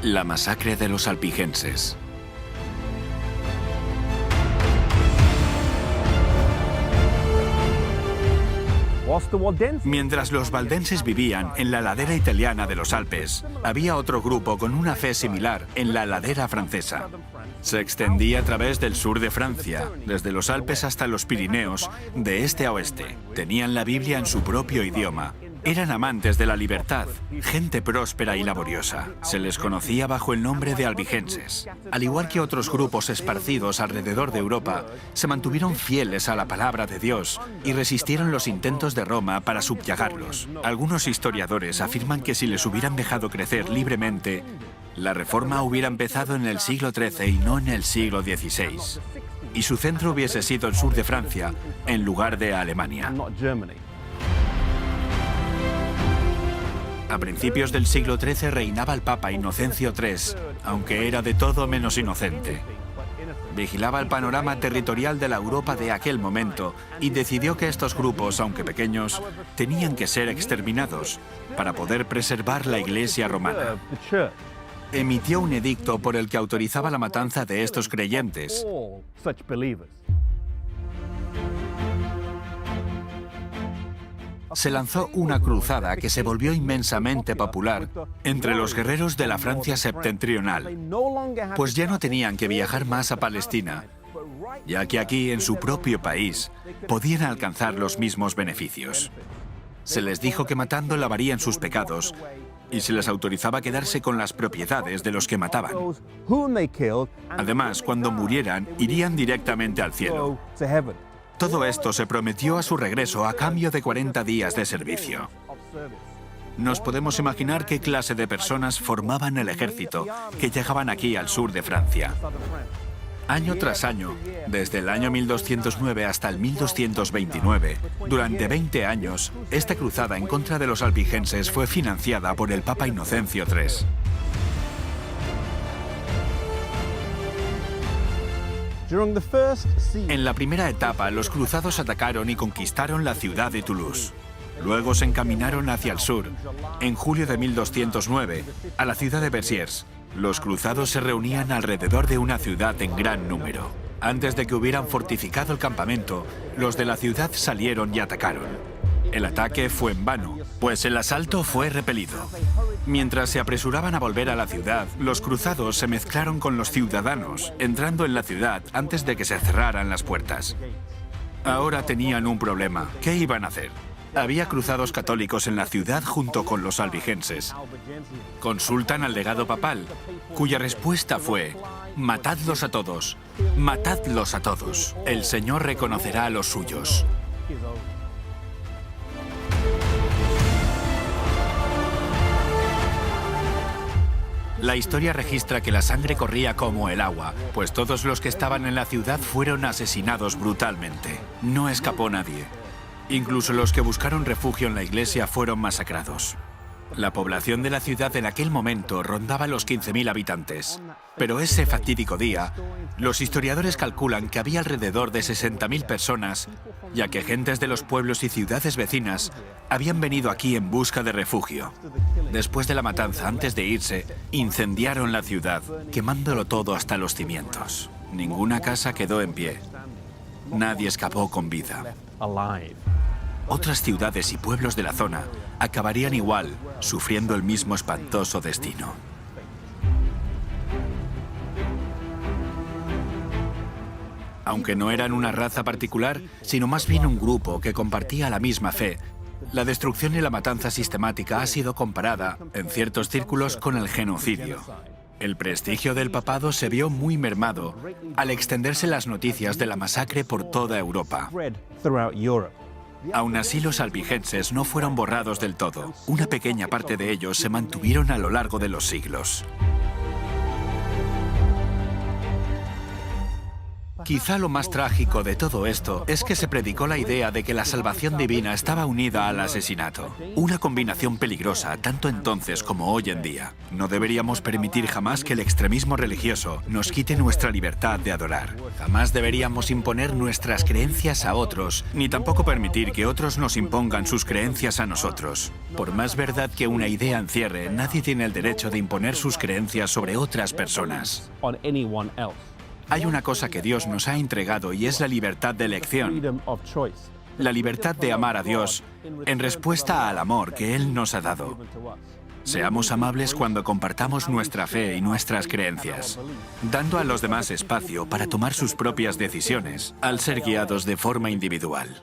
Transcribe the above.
La masacre de los albigenses. Mientras los valdenses vivían en la ladera italiana de los Alpes, había otro grupo con una fe similar en la ladera francesa. Se extendía a través del sur de Francia, desde los Alpes hasta los Pirineos, de este a oeste. Tenían la Biblia en su propio idioma. Eran amantes de la libertad, gente próspera y laboriosa. Se les conocía bajo el nombre de albigenses. Al igual que otros grupos esparcidos alrededor de Europa, se mantuvieron fieles a la palabra de Dios y resistieron los intentos de Roma para subyagarlos. Algunos historiadores afirman que si les hubieran dejado crecer libremente, la reforma hubiera empezado en el siglo XIII y no en el siglo XVI. Y su centro hubiese sido el sur de Francia, en lugar de Alemania. A principios del siglo XIII reinaba el Papa Inocencio III, aunque era de todo menos inocente. Vigilaba el panorama territorial de la Europa de aquel momento y decidió que estos grupos, aunque pequeños, tenían que ser exterminados para poder preservar la Iglesia romana. Emitió un edicto por el que autorizaba la matanza de estos creyentes. Se lanzó una cruzada que se volvió inmensamente popular entre los guerreros de la Francia septentrional, pues ya no tenían que viajar más a Palestina, ya que aquí, en su propio país, podían alcanzar los mismos beneficios. Se les dijo que matando lavarían sus pecados y se les autorizaba quedarse con las propiedades de los que mataban. Además, cuando murieran, irían directamente al cielo. Todo esto se prometió a su regreso a cambio de 40 días de servicio. Nos podemos imaginar qué clase de personas formaban el ejército que llegaban aquí al sur de Francia. Año tras año, desde el año 1209 hasta el 1229, durante 20 años, esta cruzada en contra de los albigenses fue financiada por el Papa Inocencio III. En la primera etapa, los cruzados atacaron y conquistaron la ciudad de Toulouse. Luego se encaminaron hacia el sur. En julio de 1209, a la ciudad de Béziers, los cruzados se reunían alrededor de una ciudad en gran número. Antes de que hubieran fortificado el campamento, los de la ciudad salieron y atacaron. El ataque fue en vano, pues el asalto fue repelido. Mientras se apresuraban a volver a la ciudad, los cruzados se mezclaron con los ciudadanos, entrando en la ciudad antes de que se cerraran las puertas. Ahora tenían un problema. ¿Qué iban a hacer? Había cruzados católicos en la ciudad junto con los albigenses. Consultan al legado papal, cuya respuesta fue: matadlos a todos, matadlos a todos. El Señor reconocerá a los suyos. La historia registra que la sangre corría como el agua, pues todos los que estaban en la ciudad fueron asesinados brutalmente. No escapó nadie. Incluso los que buscaron refugio en la iglesia fueron masacrados. La población de la ciudad en aquel momento rondaba los 15.000 habitantes. Pero ese fatídico día, los historiadores calculan que había alrededor de 60.000 personas, ya que gentes de los pueblos y ciudades vecinas habían venido aquí en busca de refugio. Después de la matanza, antes de irse, incendiaron la ciudad, quemándolo todo hasta los cimientos. Ninguna casa quedó en pie. Nadie escapó con vida. Otras ciudades y pueblos de la zona acabarían igual, sufriendo el mismo espantoso destino. Aunque no eran una raza particular, sino más bien un grupo que compartía la misma fe, la destrucción y la matanza sistemática ha sido comparada, en ciertos círculos, con el genocidio. El prestigio del papado se vio muy mermado al extenderse las noticias de la masacre por toda Europa. Aún así, los albigenses no fueron borrados del todo. Una pequeña parte de ellos se mantuvieron a lo largo de los siglos. Quizá lo más trágico de todo esto es que se predicó la idea de que la salvación divina estaba unida al asesinato. Una combinación peligrosa tanto entonces como hoy en día. No deberíamos permitir jamás que el extremismo religioso nos quite nuestra libertad de adorar. Jamás deberíamos imponer nuestras creencias a otros, ni tampoco permitir que otros nos impongan sus creencias a nosotros. Por más verdad que una idea encierre, nadie tiene el derecho de imponer sus creencias sobre otras personas. Hay una cosa que Dios nos ha entregado y es la libertad de elección. La libertad de amar a Dios en respuesta al amor que Él nos ha dado. Seamos amables cuando compartamos nuestra fe y nuestras creencias, dando a los demás espacio para tomar sus propias decisiones al ser guiados de forma individual.